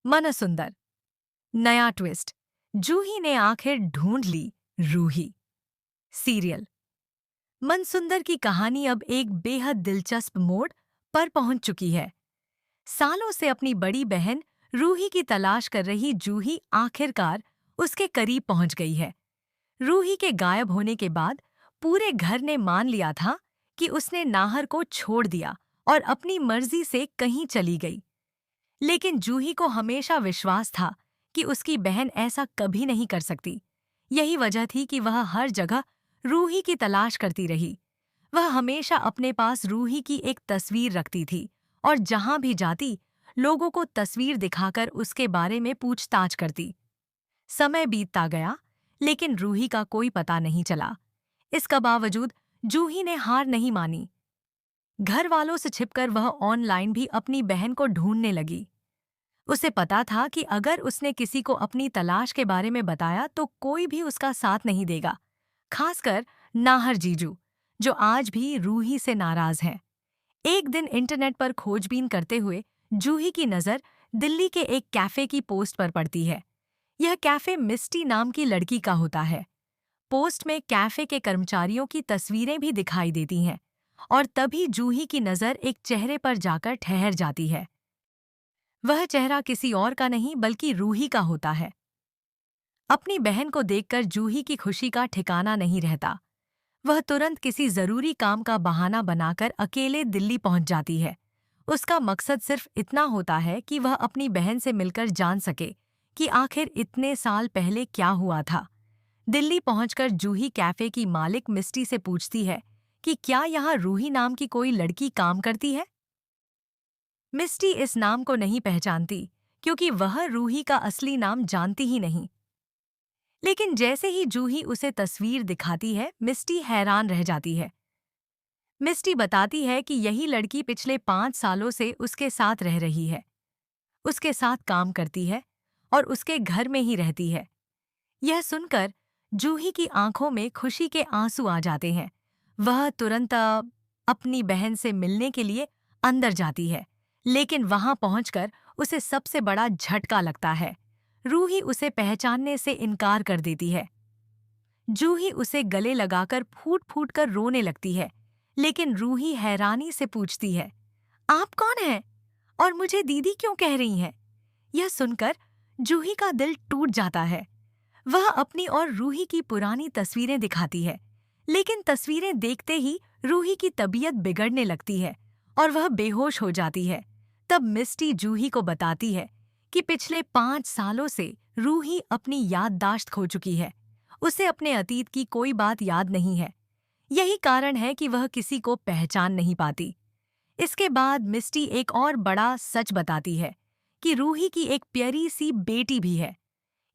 मनसुंदर। नया ट्विस्ट। जूही ने आखिर ढूंढ ली रूही। सीरियल। मनसुंदर की कहानी अब एक बेहद दिलचस्प मोड़ पर पहुंच चुकी है। सालों से अपनी बड़ी बहन रूही की तलाश कर रही जूही आखिरकार उसके करीब पहुंच गई है। रूही के गायब होने के बाद पूरे घर ने मान लिया था कि उसने नाहर को छोड़ दिया और अपनी मर्जी से कहीं चली गई। लेकिन जूही को हमेशा विश्वास था कि उसकी बहन ऐसा कभी नहीं कर सकती। यही वजह थी कि वह हर जगह रूही की तलाश करती रही। वह हमेशा अपने पास रूही की एक तस्वीर रखती थी और जहां भी जाती लोगों को तस्वीर दिखाकर उसके बारे में पूछताछ करती। समय बीतता गया, लेकिन रूही का कोई पता नहीं चला। इसका बावजूद जूही ने हार नहीं मानी। घर वालों से छिपकर वह ऑनलाइन भी अपनी बहन को ढूंढने लगी। उसे पता था कि अगर उसने किसी को अपनी तलाश के बारे में बताया तो कोई भी उसका साथ नहीं देगा, खासकर नाहर जीजू, जो आज भी रूही से नाराज हैं। एक दिन इंटरनेट पर खोजबीन करते हुए जूही की नज़र दिल्ली के एक कैफे की पोस्ट पर पड़ती है। यह कैफे मिस्टी नाम की लड़की का होता है। पोस्ट में कैफे के कर्मचारियों की तस्वीरें भी दिखाई देती हैं और तभी जूही की नज़र एक चेहरे पर जाकर ठहर जाती है। वह चेहरा किसी और का नहीं बल्कि रूही का होता है। अपनी बहन को देखकर जूही की खुशी का ठिकाना नहीं रहता। वह तुरंत किसी जरूरी काम का बहाना बनाकर अकेले दिल्ली पहुंच जाती है। उसका मकसद सिर्फ इतना होता है कि वह अपनी बहन से मिलकर जान सके कि आखिर इतने साल पहले क्या हुआ था। दिल्ली पहुंचकर जूही कैफे की मालिक मिस्टी से पूछती है कि क्या यहाँ रूही नाम की कोई लड़की काम करती है। मिस्टी इस नाम को नहीं पहचानती क्योंकि वह रूही का असली नाम जानती ही नहीं। लेकिन जैसे ही जूही उसे तस्वीर दिखाती है, मिस्टी हैरान रह जाती है। मिस्टी बताती है कि यही लड़की पिछले 5 सालों से उसके साथ रह रही है, उसके साथ काम करती है और उसके घर में ही रहती है। यह सुनकर जूही की आंखों में खुशी के आंसू आ जाते हैं। वह तुरंत अपनी बहन से मिलने के लिए अंदर जाती है, लेकिन वहां पहुंचकर उसे सबसे बड़ा झटका लगता है। रूही उसे पहचानने से इनकार कर देती है। जूही उसे गले लगाकर फूट फूट कर रोने लगती है, लेकिन रूही हैरानी से पूछती है, आप कौन हैं और मुझे दीदी क्यों कह रही हैं? यह सुनकर जूही का दिल टूट जाता है। वह अपनी और रूही की पुरानी तस्वीरें दिखाती है, लेकिन तस्वीरें देखते ही रूही की तबीयत बिगड़ने लगती है और वह बेहोश हो जाती है। तब मिस्टी जूही को बताती है कि पिछले 5 सालों से रूही अपनी याददाश्त खो चुकी है। उसे अपने अतीत की कोई बात याद नहीं है। यही कारण है कि वह किसी को पहचान नहीं पाती। इसके बाद मिस्टी एक और बड़ा सच बताती है कि रूही की एक प्यारी सी बेटी भी है।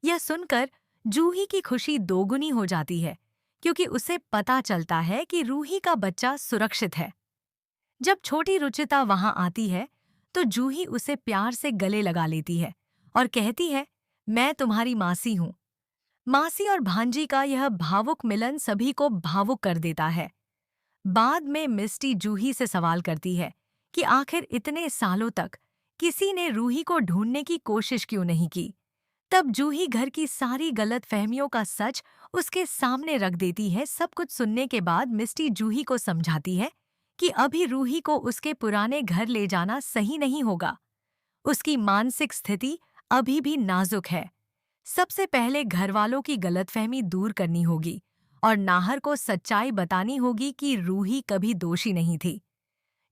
यह सुनकर जूही की खुशी दोगुनी हो जाती है, क्योंकि उसे पता चलता है कि रूही का बच्चा सुरक्षित है। जब छोटी रुचिता वहां आती है तो जूही उसे प्यार से गले लगा लेती है और कहती है, मैं तुम्हारी मासी हूँ। मासी और भांजी का यह भावुक मिलन सभी को भावुक कर देता है। बाद में मिस्टी जूही से सवाल करती है कि आखिर इतने सालों तक किसी ने रूही को ढूंढने की कोशिश क्यों नहीं की। तब जूही घर की सारी गलत फहमियों का सच उसके सामने रख देती है। सब कुछ सुनने के बाद मिस्टी जूही को समझाती है कि अभी रूही को उसके पुराने घर ले जाना सही नहीं होगा। उसकी मानसिक स्थिति अभी भी नाजुक है। सबसे पहले घरवालों की गलतफहमी दूर करनी होगी और नाहर को सच्चाई बतानी होगी कि रूही कभी दोषी नहीं थी।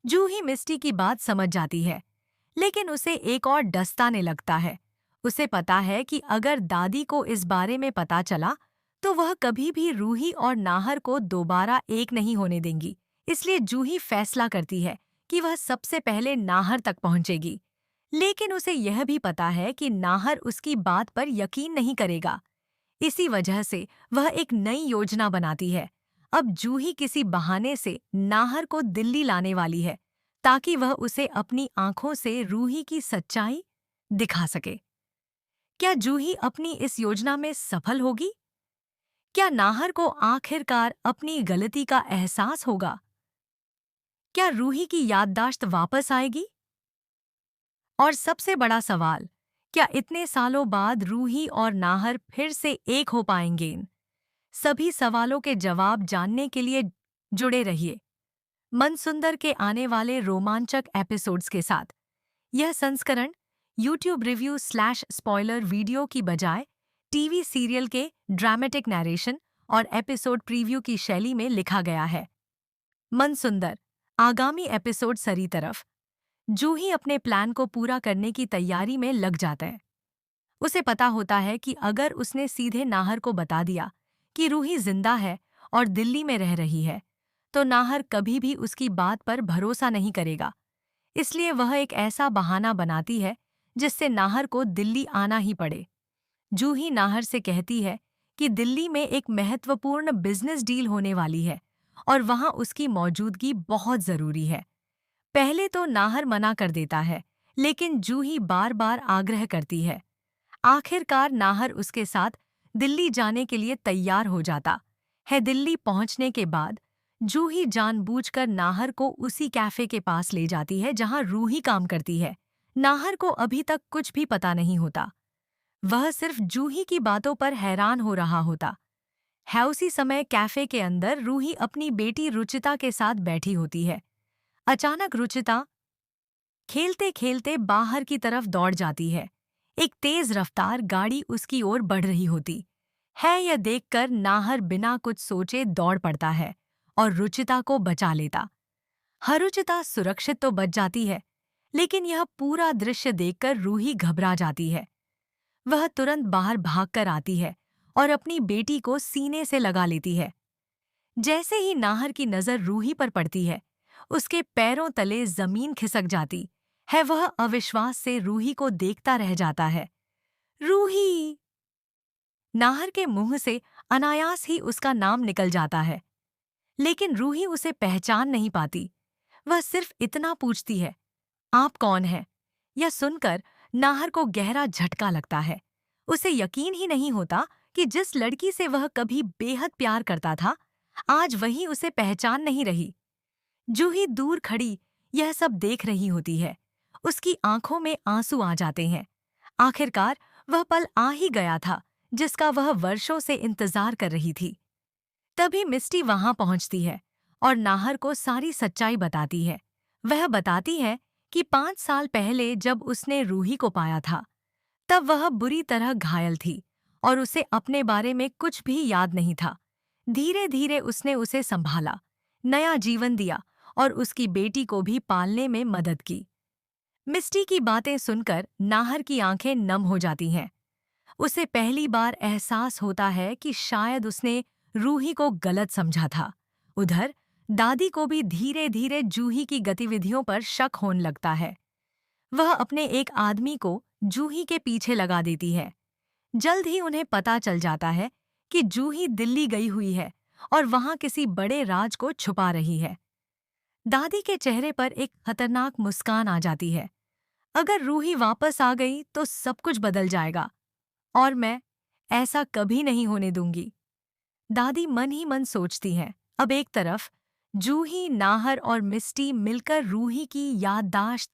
जूही मिस्टी की बात समझ जाती है, लेकिन उसे एक और डसताने लगता है। उसे पता है कि अगर दादी को इस बारे में पता चला तो वह कभी भी रूही और नाहर को दोबारा एक नहीं होने देंगी। इसलिए जूही फैसला करती है कि वह सबसे पहले नाहर तक पहुंचेगी। लेकिन उसे यह भी पता है कि नाहर उसकी बात पर यकीन नहीं करेगा। इसी वजह से वह एक नई योजना बनाती है। अब जूही किसी बहाने से नाहर को दिल्ली लाने वाली है, ताकि वह उसे अपनी आंखों से रूही की सच्चाई दिखा सके। क्या जूही अपनी इस योजना में सफल होगी? क्या नाहर को आखिरकार अपनी गलती का एहसास होगा? क्या रूही की याददाश्त वापस आएगी? और सबसे बड़ा सवाल, क्या इतने सालों बाद रूही और नाहर फिर से एक हो पाएंगे? सभी सवालों के जवाब जानने के लिए जुड़े रहिए मनसुंदर के आने वाले रोमांचक एपिसोड्स के साथ। यह संस्करण YouTube review slash spoiler video की बजाय टीवी सीरियल के ड्रामेटिक नैरेशन और एपिसोड प्रीव्यू की शैली में लिखा गया है। मनसुंदर आगामी एपिसोड सरी तरफ जूही अपने प्लान को पूरा करने की तैयारी में लग जाता है। उसे पता होता है कि अगर उसने सीधे नाहर को बता दिया कि रूही जिंदा है और दिल्ली में रह रही है, तो नाहर कभी भी उसकी बात पर भरोसा नहीं करेगा। इसलिए वह एक ऐसा बहाना बनाती है जिससे नाहर को दिल्ली आना ही पड़े। जूही नाहर से कहती है कि दिल्ली में एक महत्वपूर्ण बिजनेस डील होने वाली है और वहां उसकी मौजूदगी बहुत जरूरी है। पहले तो नाहर मना कर देता है, लेकिन जूही बार बार आग्रह करती है। आखिरकार नाहर उसके साथ दिल्ली जाने के लिए तैयार हो जाता है। दिल्ली पहुंचने के बाद जूही जानबूझकर नाहर को उसी कैफे के पास ले जाती है जहां रूही काम करती है। नाहर को अभी तक कुछ भी पता नहीं होता। वह सिर्फ जूही की बातों पर हैरान हो रहा होता है। उसी समय कैफे के अंदर रूही अपनी बेटी रुचिता के साथ बैठी होती है। अचानक रुचिता खेलते खेलते बाहर की तरफ दौड़ जाती है। एक तेज रफ्तार गाड़ी उसकी ओर बढ़ रही होती है। यह देखकर नाहर बिना कुछ सोचे दौड़ पड़ता है और रुचिता को बचा लेता। रुचिता सुरक्षित तो बच जाती है, लेकिन यह पूरा दृश्य देखकर रूही घबरा जाती है। वह तुरंत बाहर भागकर आती है और अपनी बेटी को सीने से लगा लेती है। जैसे ही नाहर की नजर रूही पर पड़ती है, उसके पैरों तले जमीन खिसक जाती है। वह अविश्वास से रूही को देखता रह जाता है। रूही! नाहर के मुंह से अनायास ही उसका नाम निकल जाता है, लेकिन रूही उसे पहचान नहीं पाती। वह सिर्फ इतना पूछती है, आप कौन हैं? यह सुनकर नाहर को गहरा झटका लगता है। उसे यकीन ही नहीं होता कि जिस लड़की से वह कभी बेहद प्यार करता था, आज वही उसे पहचान नहीं रही। जूही दूर खड़ी यह सब देख रही होती है। उसकी आंखों में आंसू आ जाते हैं। आखिरकार वह पल आ ही गया था जिसका वह वर्षों से इंतजार कर रही थी। तभी मिस्टी वहां पहुंचती है और नाहर को सारी सच्चाई बताती है। वह बताती है कि 5 साल पहले जब उसने रूही को पाया था, तब वह बुरी तरह घायल थी और उसे अपने बारे में कुछ भी याद नहीं था। धीरे धीरे उसने उसे संभाला, नया जीवन दिया और उसकी बेटी को भी पालने में मदद की। मिस्टी की बातें सुनकर नाहर की आंखें नम हो जाती हैं। उसे पहली बार एहसास होता है कि शायद उसने रूही को गलत समझा था। उधर दादी को भी धीरे धीरे जूही की गतिविधियों पर शक होने लगता है। वह अपने एक आदमी को जूही के पीछे लगा देती है। जल्द ही उन्हें पता चल जाता है कि जूही दिल्ली गई हुई है और वहां किसी बड़े राज को छुपा रही है। दादी के चेहरे पर एक खतरनाक मुस्कान आ जाती है। अगर रूही वापस आ गई तो सब कुछ बदल जाएगा और मैं ऐसा कभी नहीं होने दूंगी, दादी मन ही मन सोचती हैं। अब एक तरफ जूही, नाहर और मिस्टी मिलकर रूही की याददाश्त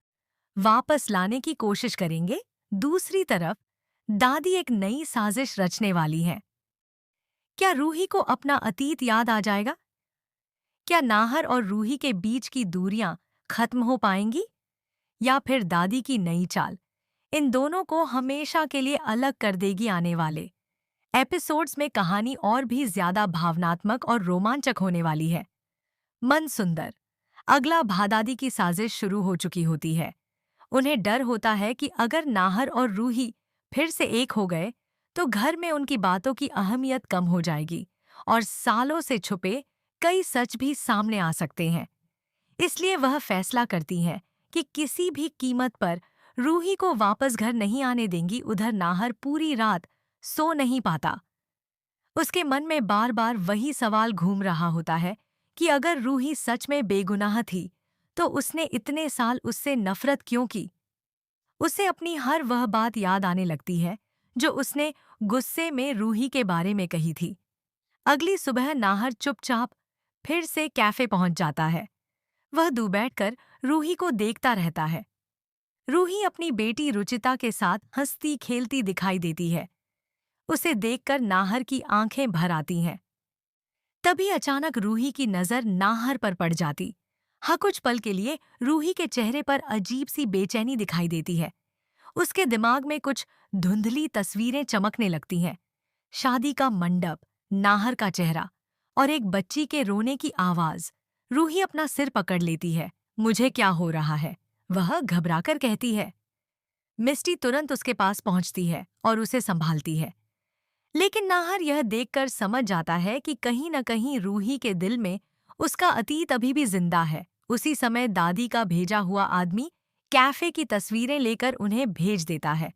वापस लाने की कोशिश करेंगे। दूसरी तरफ दादी एक नई साजिश रचने वाली है। क्या रूही को अपना अतीत याद आ जाएगा? क्या नाहर और रूही के बीच की दूरियां खत्म हो पाएंगी? या फिर दादी की नई चाल इन दोनों को हमेशा के लिए अलग कर देगी? आने वाले एपिसोड्स में कहानी और भी ज्यादा भावनात्मक और रोमांचक होने वाली है। मनसुंदर अगला भादादी की साजिश शुरू हो चुकी होती है। उन्हें डर होता है कि अगर नाहर और रूही फिर से एक हो गए तो घर में उनकी बातों की अहमियत कम हो जाएगी और सालों से छुपे कई सच भी सामने आ सकते हैं। इसलिए वह फैसला करती हैं कि किसी भी कीमत पर रूही को वापस घर नहीं आने देंगी। उधर नाहर पूरी रात सो नहीं पाता। उसके मन में बार बार वही सवाल घूम रहा होता है कि अगर रूही सच में बेगुनाह थी तो उसने इतने साल उससे नफरत क्यों की। उसे अपनी हर वह बात याद आने लगती है जो उसने गुस्से में रूही के बारे में कही थी। अगली सुबह नाहर चुपचाप फिर से कैफे पहुंच जाता है। वह दूर बैठकर रूही को देखता रहता है। रूही अपनी बेटी रुचिता के साथ हंसती खेलती दिखाई देती है। उसे देखकर नाहर की आंखें भर आती हैं। तभी अचानक रूही की नजर नाहर पर पड़ जाती। हाँ, कुछ पल के लिए रूही के चेहरे पर अजीब सी बेचैनी दिखाई देती है। उसके दिमाग में कुछ धुंधली तस्वीरें चमकने लगती हैं। शादी का मंडप, नाहर का चेहरा और एक बच्ची के रोने की आवाज। रूही अपना सिर पकड़ लेती है। मुझे क्या हो रहा है? वह घबराकर कहती है। मिस्टी तुरंत उसके पास पहुंचती है और उसे संभालती है। लेकिन नाहर यह देखकर समझ जाता है कि कहीं न कहीं रूही के दिल में उसका अतीत अभी भी जिंदा है। उसी समय दादी का भेजा हुआ आदमी कैफे की तस्वीरें लेकर उन्हें भेज देता है।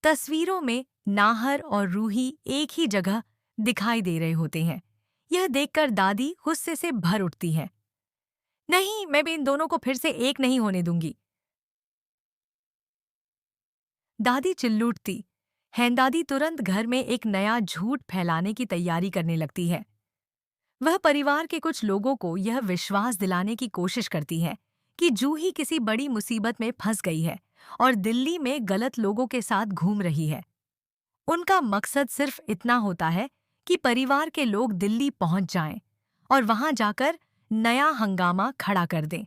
तस्वीरों में नाहर और रूही एक ही जगह दिखाई दे रहे होते हैं। यह देखकर दादी गुस्से से भर उठती है। नहीं, मैं भी इन दोनों को फिर से एक नहीं होने दूंगी। दादी चिल्ल उठती। दादी तुरंत घर में एक नया झूठ फैलाने की तैयारी करने लगती है। वह परिवार के कुछ लोगों को यह विश्वास दिलाने की कोशिश करती है कि जूही किसी बड़ी मुसीबत में फंस गई है और दिल्ली में गलत लोगों के साथ घूम रही है। उनका मकसद सिर्फ इतना होता है कि परिवार के लोग दिल्ली पहुंच जाएं और वहां जाकर नया हंगामा खड़ा कर दें।